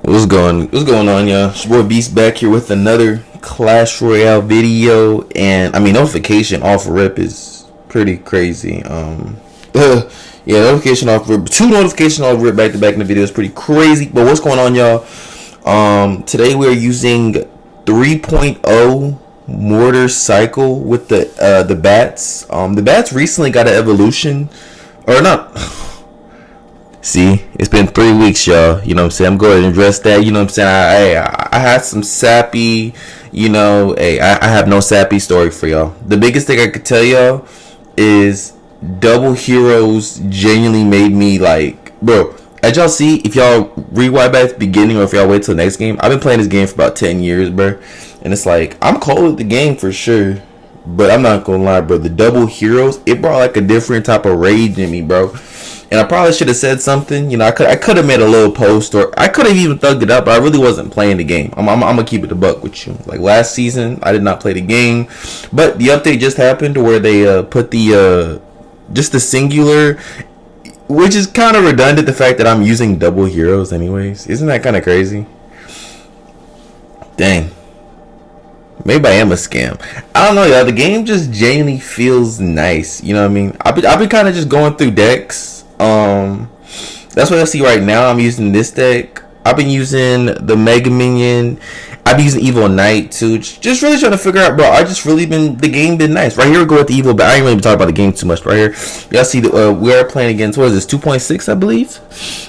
What's going on, y'all? It's your boy Beast back here with another Clash Royale video, and I mean notification off rip is pretty crazy. Yeah, notification off rip, two notification off rip back to back in the video is pretty crazy. But what's going on, y'all? Today we are using 3.0 Mortar cycle with the bats. The bats recently got an evolution, or not. See, it's been 3 weeks, y'all. You know what I'm saying? I'm going to address that. You know what I'm saying? I had some sappy, I have no sappy story for y'all. The biggest thing I could tell y'all is double heroes genuinely made me like, bro, as y'all see, if y'all rewind back at the beginning or if y'all wait till the next game, I've been playing this game for about 10 years, bro. And it's like, I'm cold at the game for sure. But I'm not going to lie, bro. The double heroes, it brought like a different type of rage in me, bro. And I probably should have said something. I could have made a little post, or I could have even thugged it up, but I really wasn't playing the game. I'm gonna keep it a buck with you. Like last season, I did not play the game, but the update just happened where they put the just the singular, which is kind of redundant. The fact that I'm using double heroes, anyways, isn't that kind of crazy? Dang. Maybe I am a scam. I don't know, y'all. The game just genuinely feels nice. You know what I mean? I've been kind of just going through decks. That's what I see right now. I'm using this deck. I've been using the Mega Minion. I've been using Evil Knight too. Just really trying to figure out, bro. I just really the game been nice. Right here we go with the Evil, but I ain't really talking about the game too much. Right here, y'all see that we are playing against, what is this, 2.6, I believe.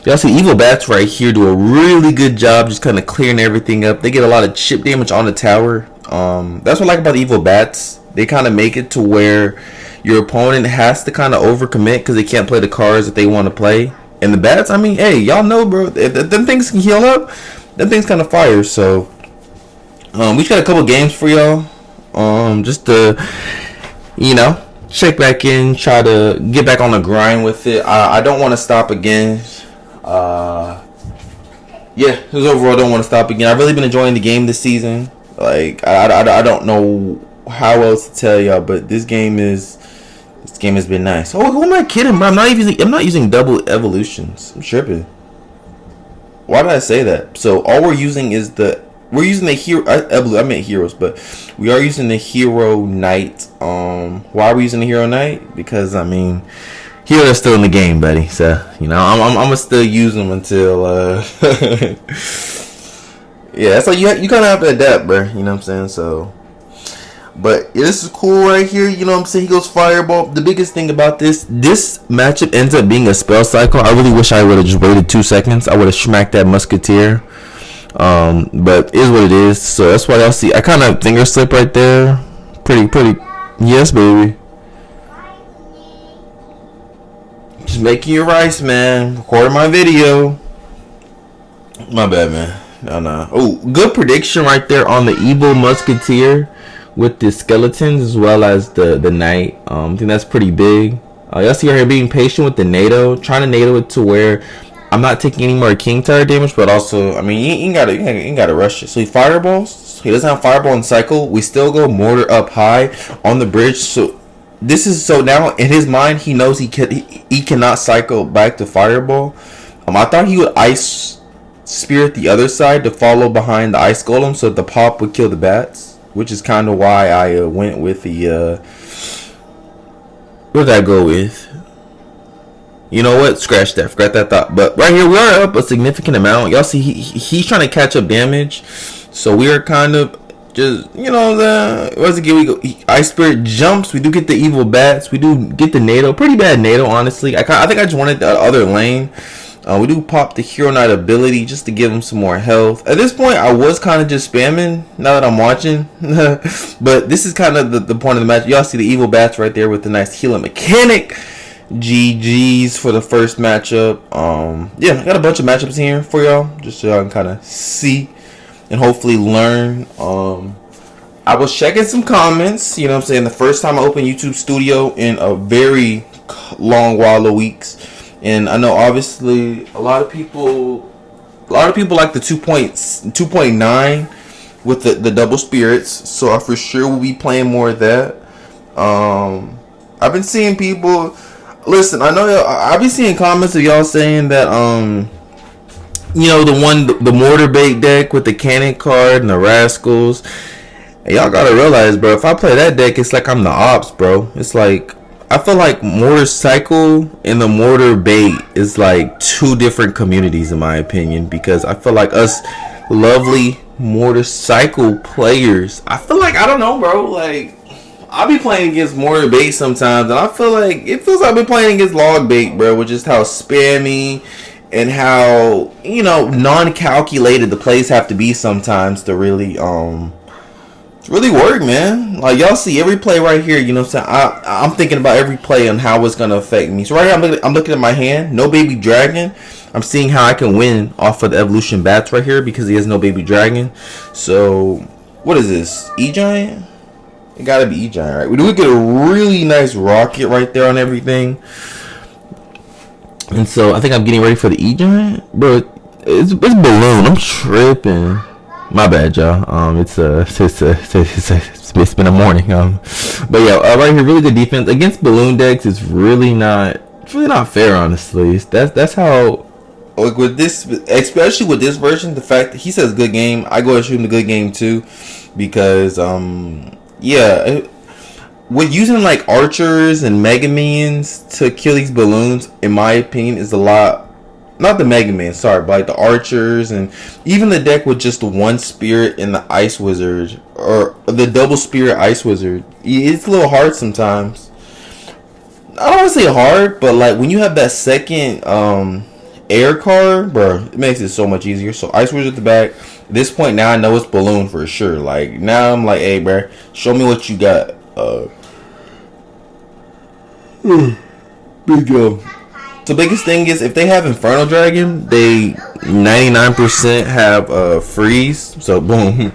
Y'all see Evil Bats right here do a really good job just kind of clearing everything up. They get a lot of chip damage on the tower. That's what I like about the Evil Bats. They kind of make it to where your opponent has to kind of overcommit because they can't play the cards that they want to play. And the bats, I mean, hey, y'all know, bro, if them things can heal up, them things kind of fire. So, we just got a couple games for y'all. Just to, check back in, try to get back on the grind with it. I don't want to stop again. Yeah, just overall, don't want to stop again. I've really been enjoying the game this season. Like, I don't know how else to tell y'all, but this game has been nice. Oh, who am I kidding, bro? I'm not using double evolutions. I'm tripping. Why did I say that? So all we're using is we're using the hero. I meant heroes, but we are using the hero knight. Why are we using the hero knight? Because I mean, heroes still in the game, buddy. So I'm gonna still use them until yeah. So you kind of have to adapt, bro. You know what I'm saying? So. But yeah, this is cool right here. You know what I'm saying? He goes fireball. The biggest thing about this matchup ends up being a spell cycle. I really wish I would have just waited 2 seconds. I would have smacked that musketeer. But it is what it is. So that's why y'all see. I kind of finger slip right there. Pretty. Yes, baby. Just making your rice, man. Recording my video. My bad, man. No. Oh, good prediction right there on the evil musketeer. With the skeletons as well as the knight. I think that's pretty big. Y'all see her being patient with the NATO, trying to NATO it to where I'm not taking any more king tower damage, but also, I mean, you ain't gotta rush it. So he fireballs. So he doesn't have fireball and cycle. We still go mortar up high on the bridge. So now in his mind he knows he cannot cycle back to fireball. I thought he would ice spirit the other side to follow behind the ice golem so that the pop would kill the bats. Which is kind of why I went with the, what did I go with? You know what? Scratch that. Forgot that thought. But right here, we are up a significant amount. Y'all see, he's trying to catch up damage. So we are kind of just, we go. Ice Spirit jumps. We do get the evil bats. We do get the NATO. Pretty bad NATO, honestly. I think I just wanted the other lane. We do pop the Hero Knight ability just to give him some more health. At this point, I was kind of just spamming now that I'm watching. But this is kind of the point of the match. Y'all see the evil bats right there with the nice healing mechanic. GG's for the first matchup. Yeah, I got a bunch of matchups here for y'all. Just so y'all can kind of see and hopefully learn. I was checking some comments. You know what I'm saying? The first time I opened YouTube Studio in a very long while of weeks. And I know obviously a lot of people like the 2.9 with the double spirits. So I for sure will be playing more of that. I've been seeing people listen, I know I've been seeing comments of y'all saying that You know, the Mortar bait deck with the cannon card and the rascals. And y'all gotta realize, bro, if I play that deck, it's like I'm the ops, bro. It's like I feel like Mortar Cycle and the Mortar bait is like two different communities in my opinion, because I feel like us lovely Mortar Cycle players, I feel like, I don't know, bro, like I'll be playing against Mortar bait sometimes, and I feel like it feels like I've been playing against log bait, bro, with just how spammy and how, you know, non-calculated the plays have to be sometimes to really work, man. Like, y'all see every play right here, you know what I'm saying? I'm thinking about every play and how it's gonna affect me. So right here I'm looking at my hand, no baby dragon. I'm seeing how I can win off of the evolution bats right here because he has no baby dragon. So what is this? E-Giant? It gotta be E-Giant, right? We do get a really nice rocket right there on everything. And so I think I'm getting ready for the E-Giant. Bro, it's balloon. I'm tripping. My bad, y'all. It's been a morning. But yeah, right here, really good defense against balloon decks. It's really not fair, honestly. That's how. Like with this, especially with this version, the fact that he says good game, I go and shoot him the good game too, because yeah. With using like archers and mega minions to kill these balloons, in my opinion, is a lot. Not the mega man, sorry, but like the archers and even the deck with just the one spirit and the ice wizard, or the double spirit ice wizard. It's a little hard sometimes. I don't want to say hard, but like when you have that second air card, bro, it makes it so much easier. So ice wizard at the back. At this point now I know it's balloon for sure. Like now I'm like, hey, bro, show me what you got. Big go. The biggest thing is if they have Inferno Dragon, they 99% have freeze. So boom.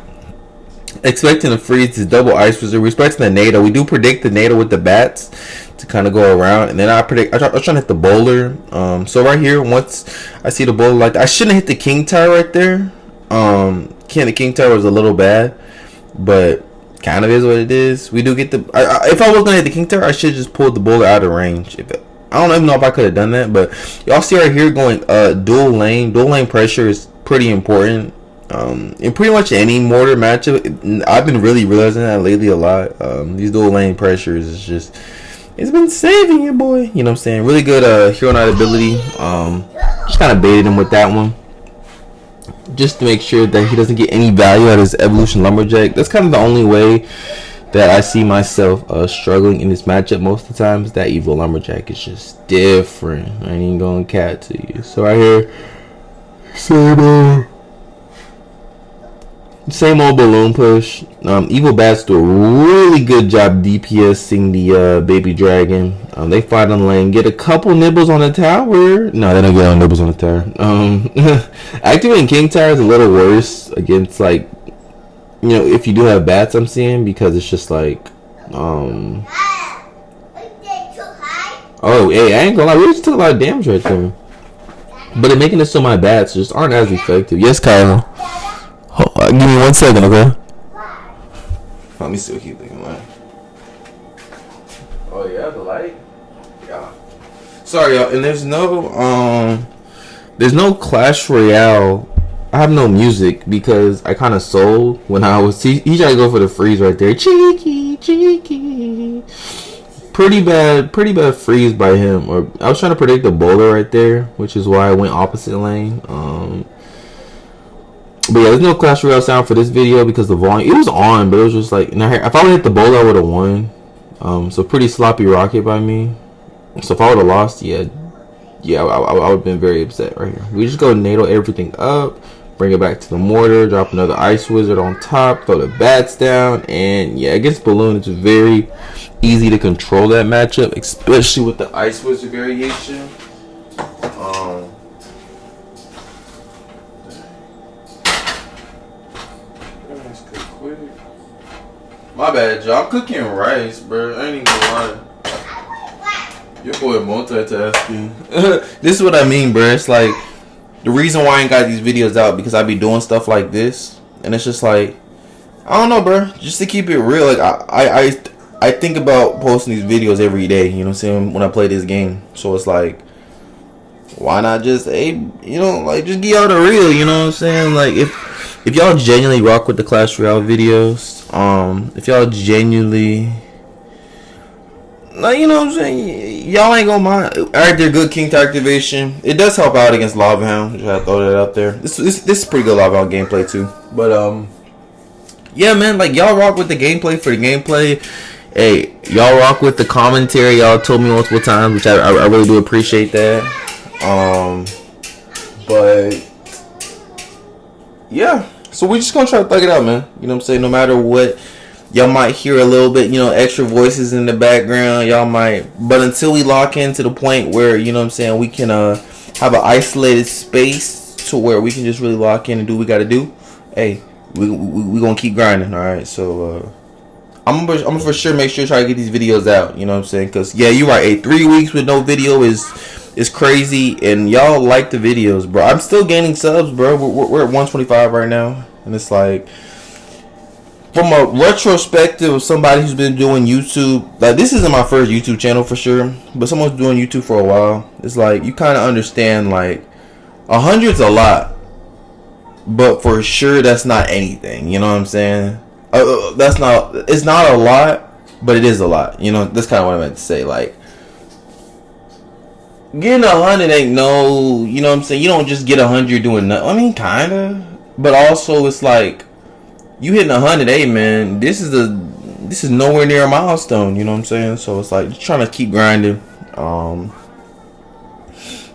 Expecting a freeze is double ice wizard. We're expecting the NATO. We do predict the NATO with the bats to kind of go around, and then I was trying to hit the bowler. So right here, once I see the bowler, like I shouldn't hit the king tower right there. The king tower was a little bad, but kind of is what it is. We do get the. If I was gonna hit the king tower, I should just pull the bowler out of range. I don't even know if I could have done that, but y'all see right here going dual lane. Dual lane pressure is pretty important. In pretty much any Mortar matchup, I've been really realizing that lately a lot. These dual lane pressures is just, it's been saving you, boy. You know what I'm saying? Really good hero knight ability. Just kind of baited him with that one, just to make sure that he doesn't get any value out of his evolution lumberjack. That's kind of the only way that I see myself struggling in this matchup most of the time. Is that evil lumberjack is just different. I ain't even going cat to you. So right here, same old balloon push. Evil bats do a really good job DPSing the baby dragon. They fight on the lane, get a couple nibbles on the tower. No, they don't get on nibbles on the tower. Activating king tower is a little worse against, like, you know, if you do have bats, I'm seeing, because it's just like oh, hey, I ain't gonna lie, we just took a lot of damage right there, but it making it so my bats just aren't as effective. Yes, Kyle. Give me 1 second, okay? Let me still keep thinking light. Oh yeah, the light. Yeah. Sorry, y'all. And there's no Clash Royale. I have no music because I kind of sold when I was. He tried to go for the freeze right there. Cheeky. Pretty bad freeze by him. Or I was trying to predict the bowler right there, which is why I went opposite lane. But yeah, there's no Clash Royale sound for this video because the volume, it was on, but it was just like, if I would have hit the bowler, I would have won. So pretty sloppy rocket by me. So if I would have lost, yeah, I would have been very upset right here. We just go NATO everything up, bring it back to the Mortar, drop another ice wizard on top, throw the bats down, and yeah, against balloon, it's very easy to control that matchup, especially with the ice wizard variation. My bad, y'all. I'm cooking rice, bro. I ain't even gonna lie. Your boy multitasking. This is what I mean, bro. It's like the reason why I ain't got these videos out, because I be doing stuff like this, and it's just like, I don't know, bro. Just to keep it real, like I think about posting these videos every day. You know what I'm saying? When I play this game, so it's like why not just, hey, you know, like, just get y'all the real, you know what I'm saying? Like, if y'all genuinely rock with the Clash Royale videos, if y'all genuinely, like, you know what I'm saying, y'all ain't gonna mind. Alright, they're good King activation. It does help out against Lava Hound. Just gotta throw that out there. This is pretty good Lava Hound gameplay too. But yeah, man, like, y'all rock with the gameplay for the gameplay. Hey, y'all rock with the commentary. Y'all told me multiple times, which I really do appreciate that. But yeah, so we're just gonna try to thug it out, man. You know what I'm saying? No matter what, y'all might hear a little bit, you know, extra voices in the background. Y'all might, but until we lock into the point where, you know what I'm saying, we can have an isolated space to where we can just really lock in and do what we gotta do. Hey, we gonna keep grinding. All right, so I'm gonna for sure make sure to try to get these videos out. You know what I'm saying? Cause yeah, you're right. Hey, 3 weeks with no video is crazy, and y'all like the videos, bro. I'm still gaining subs, bro. We're at 125 right now, and it's like, from a retrospective of somebody who's been doing YouTube, like, this isn't my first YouTube channel for sure, but someone's doing YouTube for a while. It's like, you kind of understand, like, 100's a lot, but for sure that's not anything. You know what I'm saying? It's not a lot, but it is a lot. You know, that's kind of what I meant to say. Like, getting 100 ain't no, you know what I'm saying? You don't just get 100 doing nothing. I mean, kind of, but also it's like, you hitting 100, hey man, this is nowhere near a milestone. You know what I'm saying? So it's like, just trying to keep grinding.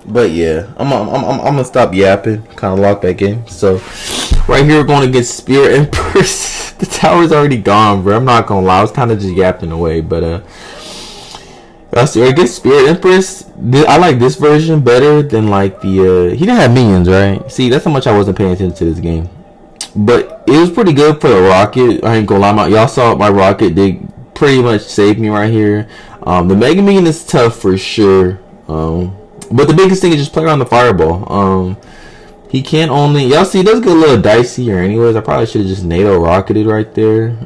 But yeah, I'm gonna stop yapping, kind of lock back in. So right here we're going to get Spirit Empress. The tower's already gone, bro. I'm not gonna lie, I was kind of just yapping away, but I guess Spirit Empress, I like this version better than like the he didn't have minions, right? See, that's how much I wasn't paying attention to this game. But it was pretty good for the rocket. I ain't gonna lie, y'all saw my rocket did pretty much save me right here. The Mega Minion is tough for sure. But the biggest thing is just play around the fireball. He can't only, y'all see, it does get a little dicey here anyways. I probably should have just NATO rocketed right there.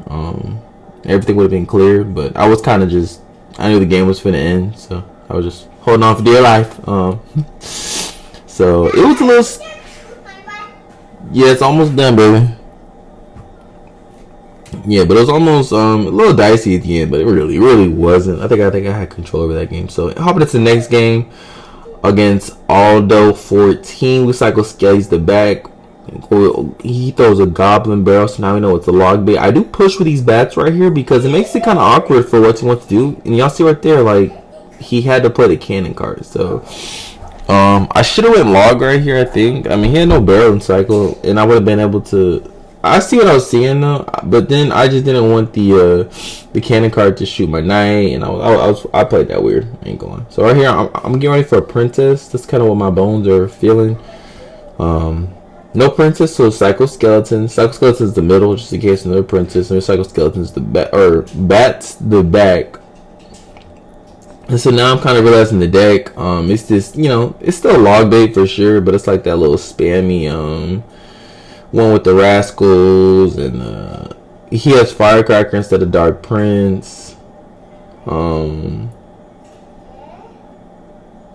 Everything would have been cleared, but I was kind of just, I knew the game was finna end, so I was just holding on for dear life. So it was a little, yeah, it's almost done, baby. Yeah, but it was almost a little dicey at the end, but it really wasn't. I think I had control over that game. So hopping into the next game against Aldo 14. We cycle Skelly's the back. He throws a goblin barrel, so now we know it's a log bait. I do push with these bats right here because it makes it kind of awkward for what he wants to do. And y'all see right there, like, he had to play the cannon card. So I should have went log right here, I think. I mean, he had no barrel in cycle, and I would have been able to. I see what I was seeing though, but then I just didn't want the cannon card to shoot my knight, and I played that weird. I ain't going. So right here, I'm getting ready for a princess. That's kind of what my bones are feeling. No princess, so cycle skeleton. Cycle skeleton is the middle, just in case another princess. And cycle skeleton is the back, or bats the back. And so now I'm kind of realizing the deck. It's just, you know, it's still log bait for sure, but it's like that little spammy one with the rascals, and he has firecracker instead of dark prince.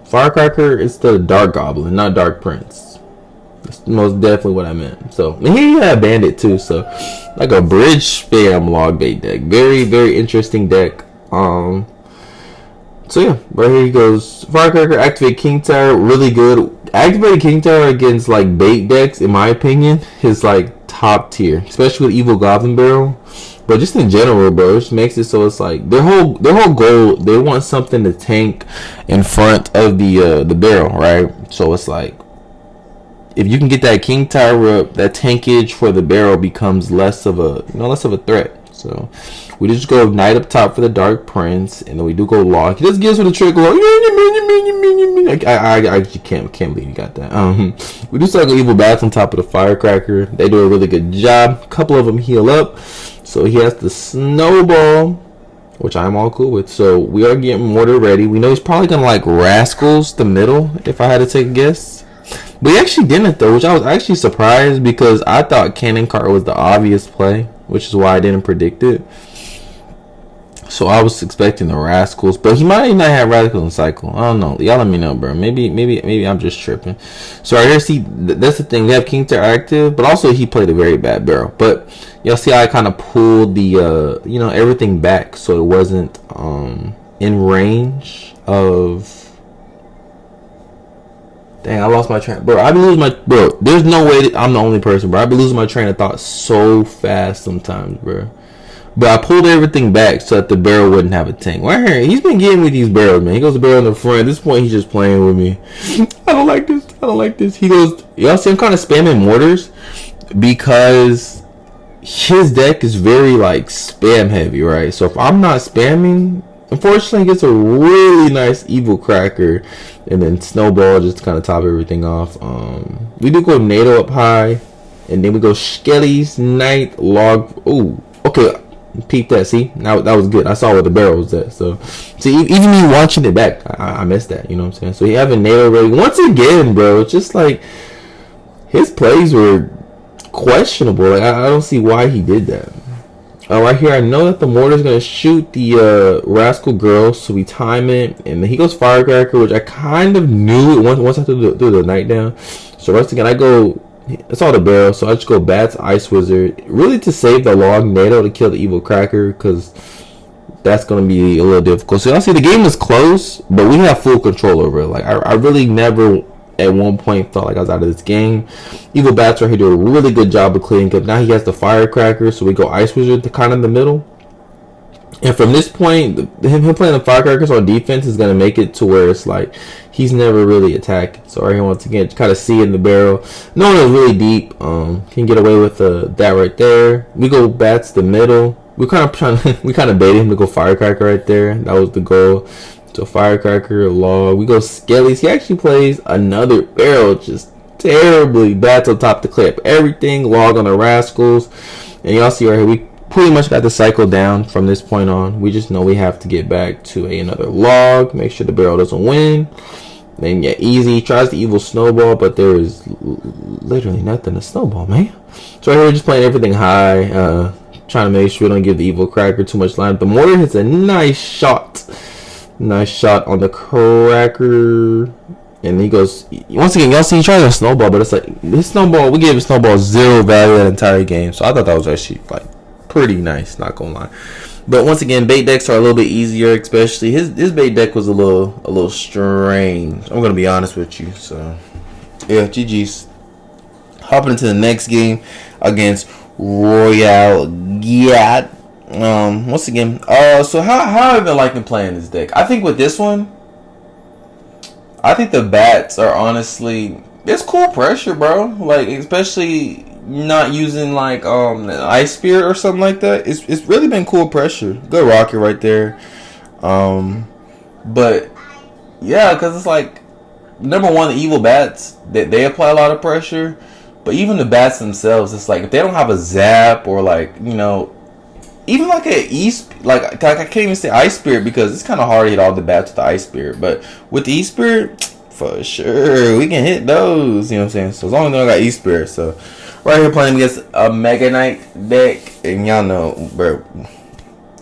Firecracker instead of dark goblin, not dark prince. That's most definitely what I meant. So and he had bandit too, so like a bridge spam log bait deck. Very, very interesting deck. So yeah, right here he goes. Firecracker, activate King Tower, really good. Activating King Tower against like bait decks, in my opinion, is like top tier, especially with Evil Goblin Barrel. But just in general, bro, it just makes it so it's like their whole goal, they want something to tank in front of the barrel, right? So it's like, if you can get that King Tower up, that tankage for the barrel becomes less of a threat. So we just go knight up top for the dark prince, and then we do go log. He just gives with a trick log. I can't believe you got that. We do cycle evil bats on top of the firecracker. They do a really good job. A couple of them heal up, so he has the snowball, which I'm all cool with. So we are getting Mortar ready. We know he's probably gonna like rascals the middle, if I had to take a guess. But he actually didn't though, which I was actually surprised because I thought cannon cart was the obvious play, which is why I didn't predict it. So I was expecting the Rascals, but he might not have Rascals in cycle. I don't know. Y'all let me know, bro. Maybe I'm just tripping. So right here, see, that's the thing. We have King Ter active, but also he played a very bad barrel. But y'all see how I kind of pulled the everything back, so it wasn't in range of. Dang, I lost my train. Bro, I be losing my. Bro, there's no way that I'm the only person, bro. I be losing my train of thought so fast sometimes, bro. But I pulled everything back so that the barrel wouldn't have a tank. Right here, he's been getting with these barrels, man. He goes to barrel in the front. At this point, he's just playing with me. I don't like this. I don't like this. He goes, y'all see I'm kind of spamming mortars because his deck is very, like, spam heavy, right? So if I'm not spamming, unfortunately, he gets a really nice evil cracker and then snowball just to kind of top everything off. We do go NATO up high, and then we go Skelly's Knight Log. Ooh, okay. Peep that, see? Now that was good. I saw where the barrel was at. So, see, even me watching it back, I missed that. You know what I'm saying? So, he having NATO ready. Once again, bro, it's just like his plays were questionable. Like, I don't see why he did that. Right here, I know that the Mortar's going to shoot the Rascal Girl, so we time it. And then he goes Firecracker, which I kind of knew once I threw the Knight down. So, once again, I go. It's all the barrel, so I just go Bats, Ice Wizard, really to save the log NATO to kill the evil cracker, because that's going to be a little difficult. So y'all see the game is close, but we have full control over it. Like I really never at one point felt like I was out of this game. Evil Bats right here do a really good job of clearing up. Now he has the Firecracker, so we go Ice Wizard to kind of in the middle. And from this point, him playing the Firecrackers on defense is going to make it to where it's like he's never really attacked. So right here, once again, kind of see in the barrel. No one is really deep. Can get away with that right there. We go Bats the middle. We kind of baited him to go Firecracker right there. That was the goal. So Firecracker, log. We go Skelly's. He actually plays another barrel, just terribly. Bats on top to clear up everything. Log on the Rascals. And y'all see right here, we pretty much got the cycle down from this point on. We just know we have to get back to another log. Make sure the barrel doesn't win. Then yeah, easy. He tries the evil snowball, but there is literally nothing to snowball, man. So right here, we're just playing everything high. Trying to make sure we don't give the evil cracker too much line. The Mortar hits a nice shot. Nice shot on the cracker. And he goes, once again, y'all see he tries a snowball, but it's like, his snowball, we gave his snowball 0 value that entire game. So I thought that was actually like pretty nice, not gonna lie. But once again, bait decks are a little bit easier, especially his bait deck was a little strange. I'm gonna be honest with you. So yeah, GG's. Hopping into the next game against Royale Giat. Once again, so how have I been liking playing this deck? I think with this one, I think the Bats are honestly, it's cool pressure, bro. Like, especially not using like an Ice Spirit or something like that. It's really been cool pressure. Good rocket right there. But yeah, because it's like, number one, the evil Bats, they apply a lot of pressure. But even the Bats themselves, it's like if they don't have a zap or like, you know, even like like I can't even say Ice Spirit because it's kind of hard to hit all the Bats with the Ice Spirit. But with the E-Spirit, for sure, we can hit those. You know what I'm saying? So as long as I got E-Spirit. So right here playing against a Mega Knight deck. And y'all know, bro, I'm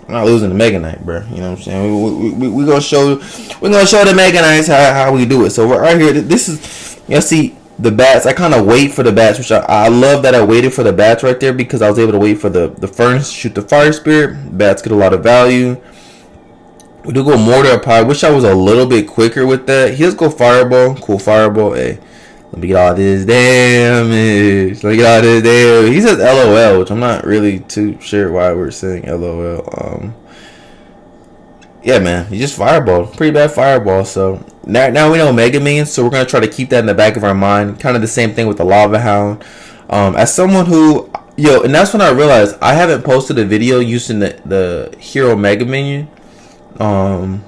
not losing the Mega Knight, bro. You know what I'm saying? We're going to show the Mega Knights how we do it. So right here, this is, y'all see, the Bats, I kind of wait for the Bats, which I love that I waited for the Bats right there because I was able to wait for the Furnace, shoot the Fire Spirit. Bats get a lot of value. We do go Mortar up high. Wish I was a little bit quicker with that. He does go Fireball. Cool Fireball. Hey, let me get all this damage. He says LOL, which I'm not really too sure why we're saying LOL. Yeah, man, he just fireballed. Pretty bad fireball. So now we know Mega Minions, so we're gonna try to keep that in the back of our mind. Kind of the same thing with the Lava Hound. As someone who, and that's when I realized I haven't posted a video using the Hero Mega Minion. And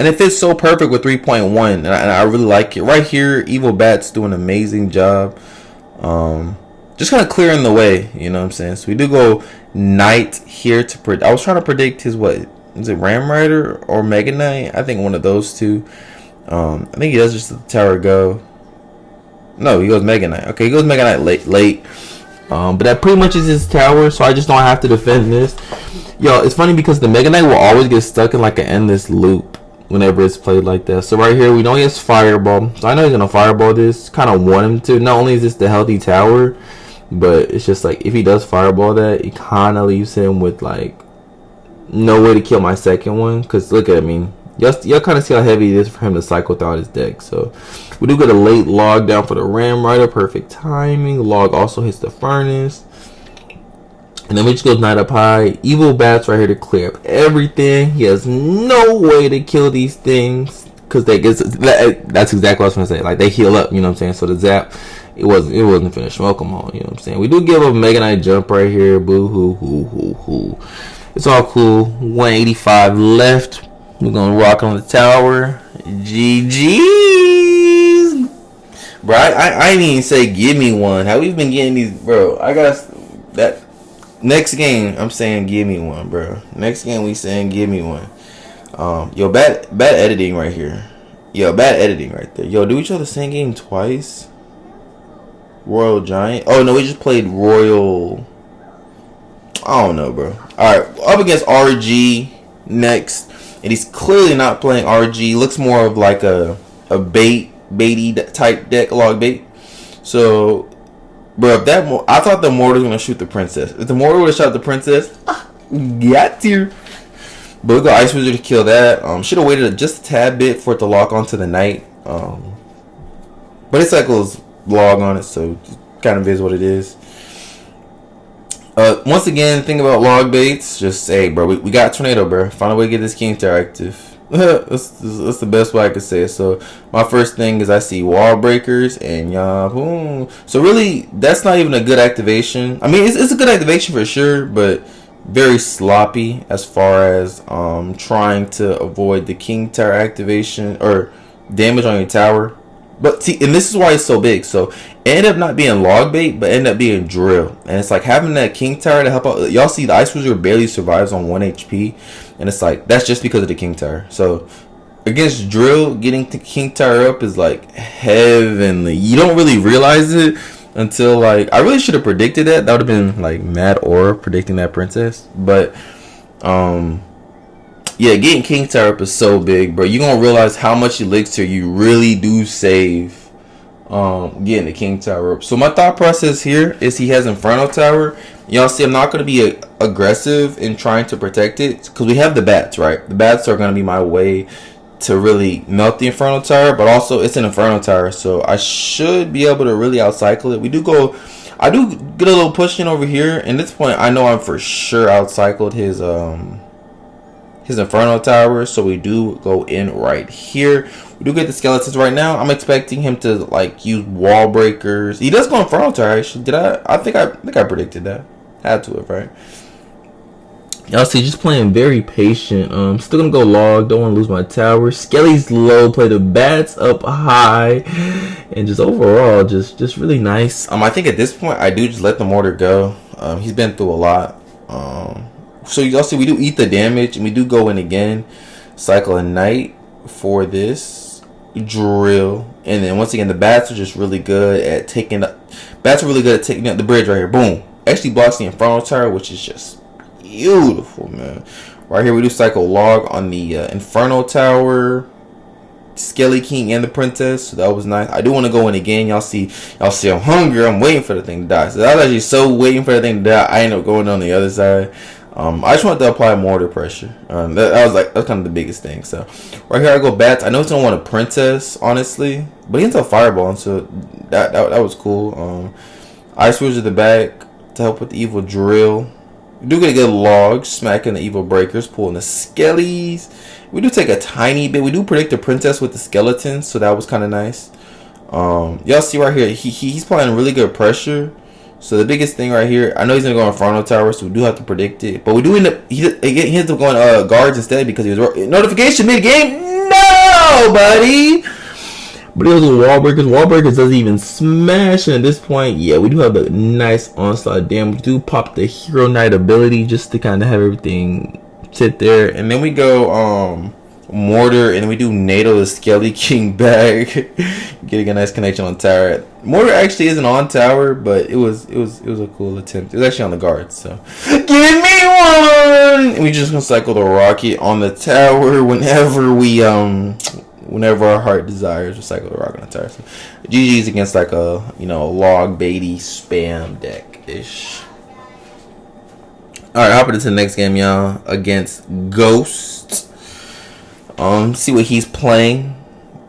it fits so perfect with 3.1, and I really like it. Right here, Evil Bat's doing an amazing job. Just kind of clearing the way, you know what I'm saying? So we do go Knight here to predict. I was trying to predict his what? Is it Ram Rider or Mega Knight? I think one of those two. I think he does just the Tower go. No, he goes Mega Knight. Okay, he goes Mega Knight late. But that pretty much is his tower, so I just don't have to defend this. Yo, it's funny because the Mega Knight will always get stuck in like an endless loop whenever it's played like that. So right here, we know he has Fireball. So I know he's going to Fireball this. Kind of want him to. Not only is this the healthy tower, but it's just like if he does Fireball that, it kind of leaves him with like no way to kill my second one. Because look at me. Y'all kind of see how heavy it is for him to cycle throughout his deck. So we do get a late log down for the Ram Rider. Perfect timing. Log also hits the Furnace. And then we just go Knight up high. Evil Bats right here to clear up everything. He has no way to kill these things. Because that's exactly what I was going to say. Like, they heal up, you know what I'm saying? So the zap, it wasn't finished. Welcome on, you know what I'm saying? We do give a Mega Knight jump right here. Boo hoo hoo hoo hoo. It's all cool. 185 left. We're going to rock on the tower. GG's. Bro, I didn't even say give me one. How we've been getting these, bro. I got that. Next game, I'm saying give me one, bro. Next game, we saying give me one. Yo, bad editing right here. Yo, bad editing right there. Yo, do we show the same game twice? Royal Giant. Oh no, we just played Royal. I don't know, bro. All right, up against RG next, and he's clearly not playing RG. Looks more of like a baity type deck, log bait. So. Bro, if that I thought the Mortar was gonna shoot the princess. If the Mortar would have shot the princess, got you. But we got Ice Wizard to kill that. Should have waited just a tad bit for it to lock onto the Knight. But it cycles log on it, so it kind of is what it is. Once again, think about log baits. Just say, bro, we got Tornado, bro. Find a way to get this King Tower active. that's the best way I could say it. So my first thing is I see wall breakers and yahoo. So really, that's not even a good activation. I mean, it's a good activation for sure, but very sloppy as far as trying to avoid the King Tower activation or damage on your tower. But see, and this is why it's so big. So it ended up not being log bait, but ended up being drill. And it's like having that King Tower to help out. Y'all see the Ice Wizard barely survives on 1 HP. And it's like, that's just because of the King Tower. So against drill, getting the King Tower up is like heavenly. You don't really realize it until like, I really should have predicted that. That would have been like mad aura predicting that princess. But yeah, getting King Tower up is so big, bro. You're going to realize how much elixir you really do save getting the King Tower up. So my thought process here is he has Inferno Tower. Y'all see, I'm not going to be aggressive in trying to protect it because we have the bats, right? The bats are going to be my way to really melt the Inferno Tower, but also it's an Inferno Tower, so I should be able to really outcycle it. I do get a little pushing over here, and at this point I know I'm for sure outcycled his Inferno Tower, so we do go in right here. We do get the skeletons right now. I'm expecting him to like use wall breakers. He does go Inferno Tower actually. Did I think I predicted that. Had to have, right? Y'all see, just playing very patient. Still gonna go log. Don't want to lose my tower. Skelly's low. Play the bats up high, and just overall, just really nice. I think at this point, I do just let the Mortar go. He's been through a lot. So y'all see, we do eat the damage, and we do go in again. Cycle a Knight for this drill, and then once again, the bats are just really good at taking up. Bats are really good at taking up the bridge right here. Boom. Actually blocks the Inferno Tower, which is just beautiful, man. Right here we do cycle log on the Inferno Tower, Skelly King, and the Princess. So that was nice. I do want to go in again. Y'all see I'm hungry. I'm waiting for the thing to die. So I was actually so waiting for the thing to die. I ended up going on the other side. I just wanted to apply mortar pressure. That's kind of the biggest thing. So right here I go bats. I know it's gonna want a Princess, honestly, but he ends up fireballing, so that was cool. Ice Wizard at the back to help with the evil drill. We do get a good log, smacking the evil breakers, pulling the skellies. We do take a tiny bit. We do predict the Princess with the skeletons, so that was kind of nice. Y'all see right here, he's applying really good pressure. So the biggest thing right here, I know he's gonna go Inferno Tower, so we do have to predict it. But we do end up he ends up going guards instead because he was notification mid game. No, buddy. But it was wall breakers. Wall breakers doesn't even smash. And at this point, yeah, we do have a nice onslaught damage. We do pop the Hero Knight ability just to kind of have everything sit there. And then we go Mortar, and we do NATO the Skelly King back. Getting a nice connection on tower. Mortar actually isn't on tower, but it was a cool attempt. It was actually on the guard, so give me one. And we just gonna cycle the rocket on the tower whenever our heart desires. We cycle the rocket on the tower. So GG's against like a log baity spam deck ish. All right, hopping into the next game, y'all, against Ghost. See what he's playing,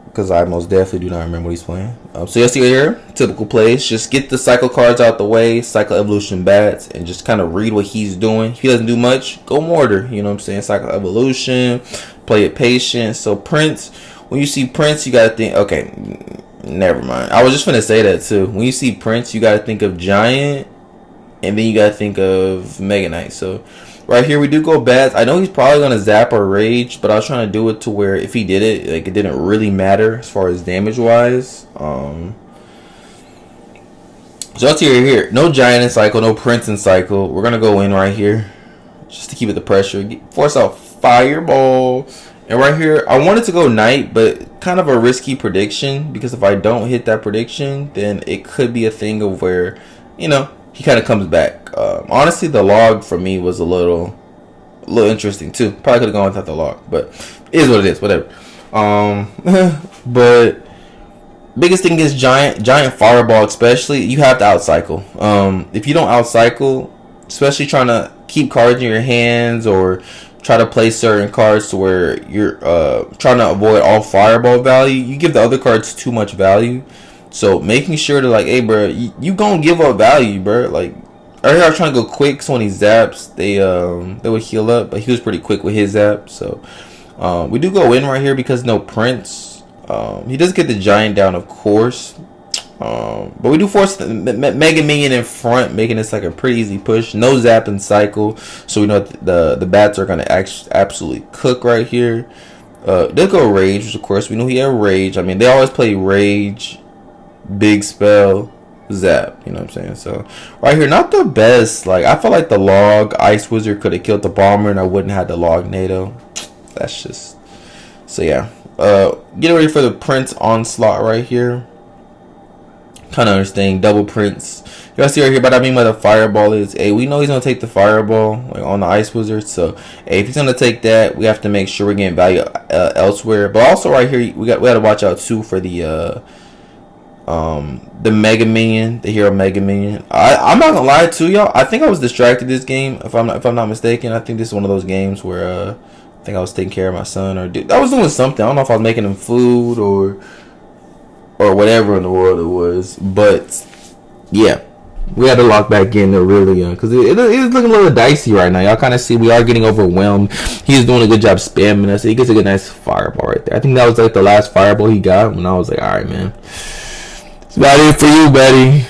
because I most definitely do not remember what he's playing. So you'll see here, typical plays. Just get the cycle cards out the way, cycle evolution bats, and just kind of read what he's doing. If he doesn't do much, go Mortar. You know what I'm saying? Cycle evolution, play it patient. So Prince, when you see Prince, you gotta think. Okay, never mind. I was just gonna say that too. When you see Prince, you gotta think of Giant, and then you gotta think of Mega Knight. So right here we do go bats. I know he's probably gonna zap or rage, but I was trying to do it to where if he did it, like, it didn't really matter as far as damage wise. So let's see here. No Giant in cycle, no Prince in cycle. We're gonna go in right here just to keep it the pressure. Force out Fireball. And right here, I wanted to go Knight, but kind of a risky prediction, because if I don't hit that prediction, then it could be a thing of where, he kind of comes back. Honestly, the log for me was a little interesting too. Probably could have gone without the log, but it is what it is. Whatever. But biggest thing is giant fireball. Especially, you have to outcycle. If you don't outcycle, especially trying to keep cards in your hands or try to play certain cards to where you're trying to avoid all fireball value, you give the other cards too much value. So making sure to, like, hey, bro, you gonna give up value, bro. Like, earlier I was trying to go quick, so when he zaps, they would heal up, but he was pretty quick with his zap. So we do go in right here because no Prince. He does get the Giant down, of course, but we do force the Mega Minion in front, making this like a pretty easy push. No zap and cycle, so we know the bats are gonna absolutely cook right here. They'll go Rage, which of course we know he had Rage. I mean, they always play Rage, Big Spell, Zap, you know what I'm saying? So right here, not the best. Like, I felt like the log Ice Wizard could have killed the bomber, and I wouldn't have had the log NATO. That's just, so yeah. Get ready for the Prince onslaught right here. Kind of understanding double Prince. You guys see right here, but I mean by the fireball is, hey, we know he's gonna take the fireball, like, on the Ice Wizard. So hey, if he's gonna take that, we have to make sure we're getting value elsewhere. But also right here, we got to watch out too for the Mega Minion, the hero Mega Minion. I'm not gonna lie to y'all, I think I was distracted this game, if I'm not mistaken. I think this is one of those games where I think I was taking care of my son, or I was doing something. I don't know if I was making him food or whatever in the world it was. But yeah, we had to lock back in there really, because it is looking a little dicey right now. Y'all kind of see we are getting overwhelmed. He's doing a good job spamming us. He gets a good nice fireball right there. I think that was like the last fireball he got when I was like, all right, man, it's about it for you, buddy.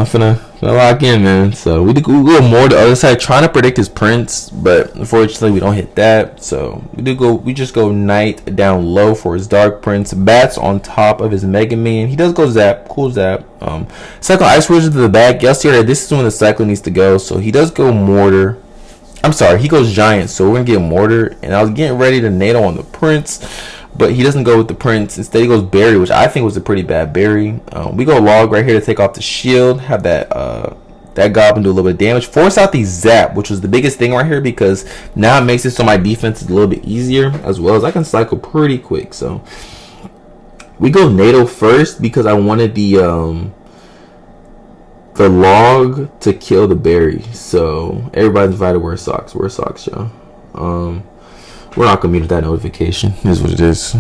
Finna lock in, man. So we go more to the other side, trying to predict his Prince, but unfortunately we don't hit that. So we just go Knight down low for his Dark Prince. Bats on top of his Mega Man. He does go Zap, cool Zap. Cycle Ice Wizard to the back. Yes, here, this is when the cycle needs to go. So he does go Mortar. I'm sorry, he goes Giant. So we're gonna get Mortar, and I was getting ready to NATO on the Prince, but he doesn't go with the Prince. Instead, he goes Berry, which I think was a pretty bad Berry. We go Log right here to take off the shield. Have that Goblin do a little bit of damage. Force out the Zap, which was the biggest thing right here, because now it makes it so my defense is a little bit easier, as well as I can cycle pretty quick. So we go NATO first because I wanted the Log to kill the Berry. So everybody's invited to wear socks. Wear socks, y'all. We're not gonna mute that notification. Is what it is.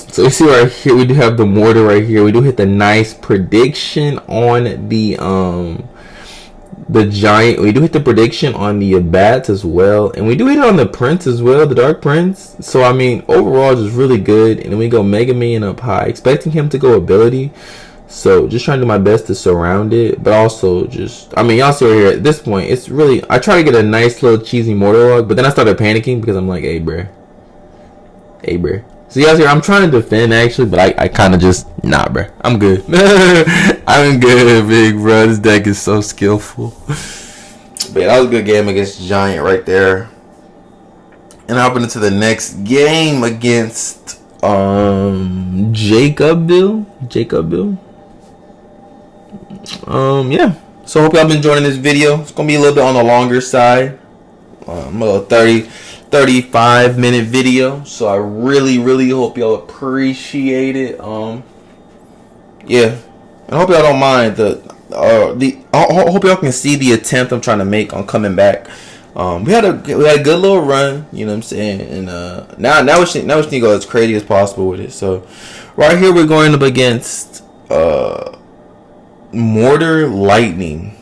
So you see right here, we do have the Mortar right here. We do hit the nice prediction on the Giant. We do hit the prediction on the Bats as well, and we do hit it on the Prince as well, the Dark Prince. So I mean, overall, just really good. And then we go Mega Man up high, expecting him to go ability. So just trying to do my best to surround it, but also just, I mean, y'all see right here at this point, it's really, I try to get a nice little cheesy Mortar log, but then I started panicking because I'm like, hey bruh. So y'all see, I'm trying to defend actually, but I kind of just, nah bruh, I'm good. I'm good, big bro. This deck is so skillful. But yeah, that was a good game against Giant right there. And hopping into the next game against Jacob Bill. Yeah. So hope y'all been enjoying this video. It's gonna be a little bit on the longer side. A little 35 minute video. So I really hope y'all appreciate it. Yeah. And I hope y'all don't mind I hope y'all can see the attempt I'm trying to make on coming back. We had a good little run, you know what I'm saying, and now we just need to go as crazy as possible with it. So right here we're going up against Mortar Lightning.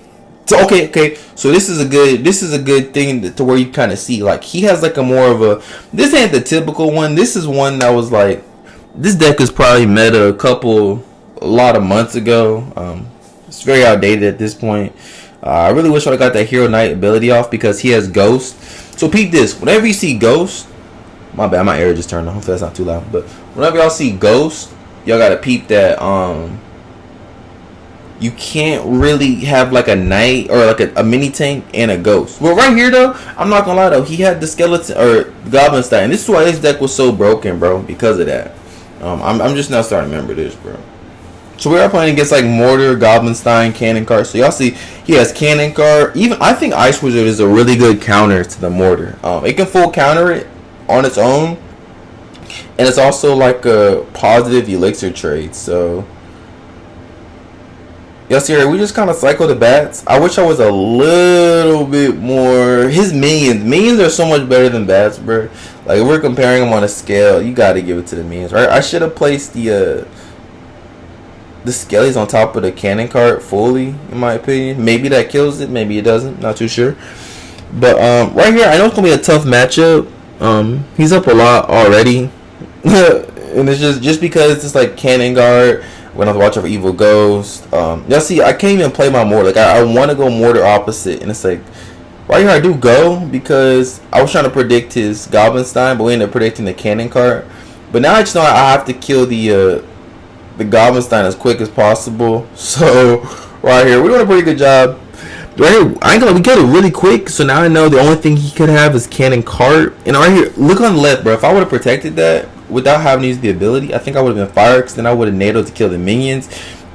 So okay. So this is a good thing to where you kind of see like he has like a more of a, this ain't the typical one. This is one that was like, this deck is probably meta a lot of months ago. It's very outdated at this point. I really wish I got that Hero Knight ability off because he has Ghost. So peep this. Whenever you see Ghost, my bad, my air just turned on. Hopefully that's not too loud. But whenever y'all see Ghost, y'all gotta peep that you can't really have like a Knight or like a mini tank and a Ghost. Well, right here though, I'm not gonna lie though, he had the skeleton or Goblin Stein. This is why this deck was so broken, bro, because of that. I'm just now starting to remember this, bro. So we are playing against like Mortar, Goblin Stein, Cannon Card. So y'all see he has Cannon Card. Even I think Ice Wizard is a really good counter to the Mortar. It can full counter it on its own, and it's also like a positive elixir trade. So y'all see here, we just kind of cycle the bats. I wish I was a little bit more. His minions are so much better than bats, bro. Like if we're comparing them on a scale, you got to give it to the minions, right? I should have placed the skellies on top of the cannon cart fully, in my opinion. Maybe that kills it, maybe it doesn't, not too sure. But right here, I know it's gonna be a tough matchup. He's up a lot already. And it's just because it's like cannon guard, we're gonna have to watch out for evil ghost. Y'all see, I can't even play my Mortar. Like I want to go Mortar opposite, and it's like right here I do go because I was trying to predict his Goblin Stein, but we ended up predicting the cannon cart. But now I just know I have to kill the Goblin Stein as quick as possible. So right here we're doing a pretty good job. Right here, I ain't gonna, we get it really quick. So now I know the only thing he could have is cannon cart. And right here, look on the left, bro. If I would have protected that without having to use the ability, I think I would have been fired, because then I would have NATO'd to kill the minions,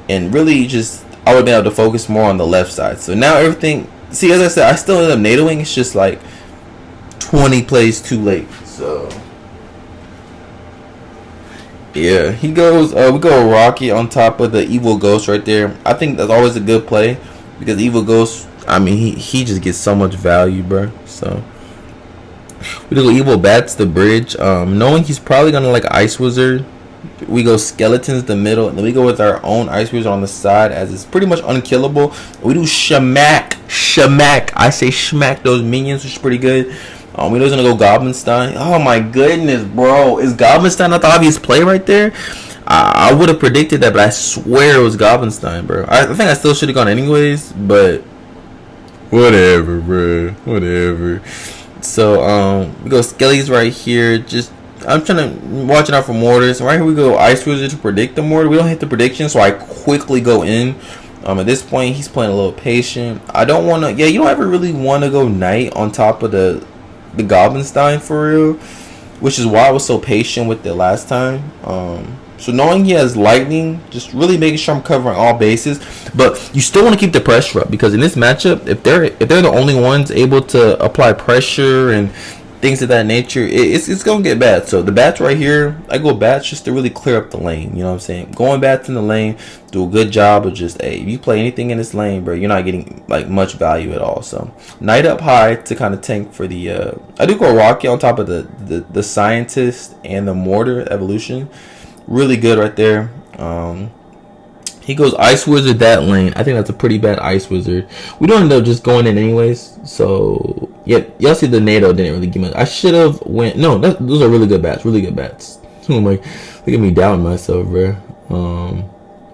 and really just I would have been able to focus more on the left side. So now everything, see, as I said, I still end up NATOing. It's just like 20 plays too late. So yeah, he goes. We go Rocky on top of the evil ghost right there. I think that's always a good play because evil ghost, I mean, he just gets so much value, bro. So we go evil bats the bridge, knowing he's probably gonna like Ice Wizard. We go skeletons the middle, and then we go with our own Ice Wizard on the side, as it's pretty much unkillable. We do shmack. I say shmack those minions, which is pretty good. We know he's gonna go Goblin Stein. Oh my goodness, bro! Is Goblin Stein not the obvious play right there? I would have predicted that, but I swear it was Goblin Stein, bro. I think I still should have gone anyways, but whatever, bro. Whatever. So we go Skellies right here. Just I'm trying to watching out for Mortars. Right here we go Ice Wizard to predict the Mortar. We don't hit the prediction, so I quickly go in. At this point, he's playing a little patient. I don't want to. Yeah, you don't ever really want to go Knight on top of the Goblin Stein for real, which is why I was so patient with it last time. So knowing he has lightning, just really making sure I'm covering all bases. But you still want to keep the pressure up, because in this matchup, if they're the only ones able to apply pressure and things of that nature, it's gonna get bad. So the bats right here, I go bats just to really clear up the lane. You know what I'm saying? Going bats in the lane, do a good job of just, hey, if you play anything in this lane, bro, you're not getting like much value at all. So Knight up high to kind of tank for the I do go Rocky on top of the Scientist and the Mortar evolution. Really good right there. He goes Ice Wizard that lane. I think that's a pretty bad Ice Wizard. We don't end up just going in anyways. So yeah, y'all see the NATO didn't really give me. I should have went. No, those are really good bats. Really good bats. I'm like, look at me doubting myself, bro.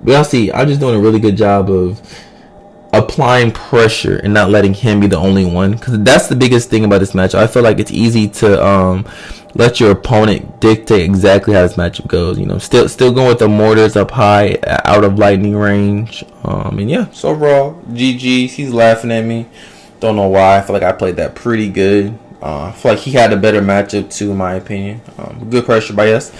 But y'all see, I'm just doing a really good job of applying pressure and not letting him be the only one, because that's the biggest thing about this match. I feel like it's easy to let your opponent dictate exactly how this matchup goes. You know, still going with the Mortars up high, out of lightning range. And yeah, so overall, GG's. He's laughing at me. Don't know why. I feel like I played that pretty good. I feel like he had a better matchup too, in my opinion. Good pressure by us.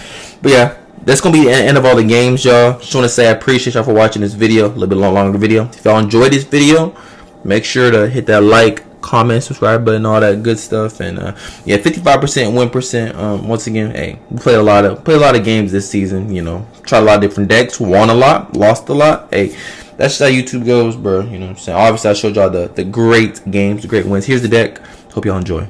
But yeah, that's gonna be the end of all the games, y'all. Just want to say I appreciate y'all for watching this video, a little bit longer video. If y'all enjoyed this video, make sure to hit that like, comment, subscribe button, all that good stuff. And yeah, 55% win percent. Once again, hey, we played a lot of games this season. You know, tried a lot of different decks, won a lot, lost a lot. Hey, that's just how YouTube goes, bro. You know what I'm saying? Obviously, I showed y'all the great games, the great wins. Here's the deck. Hope y'all enjoy.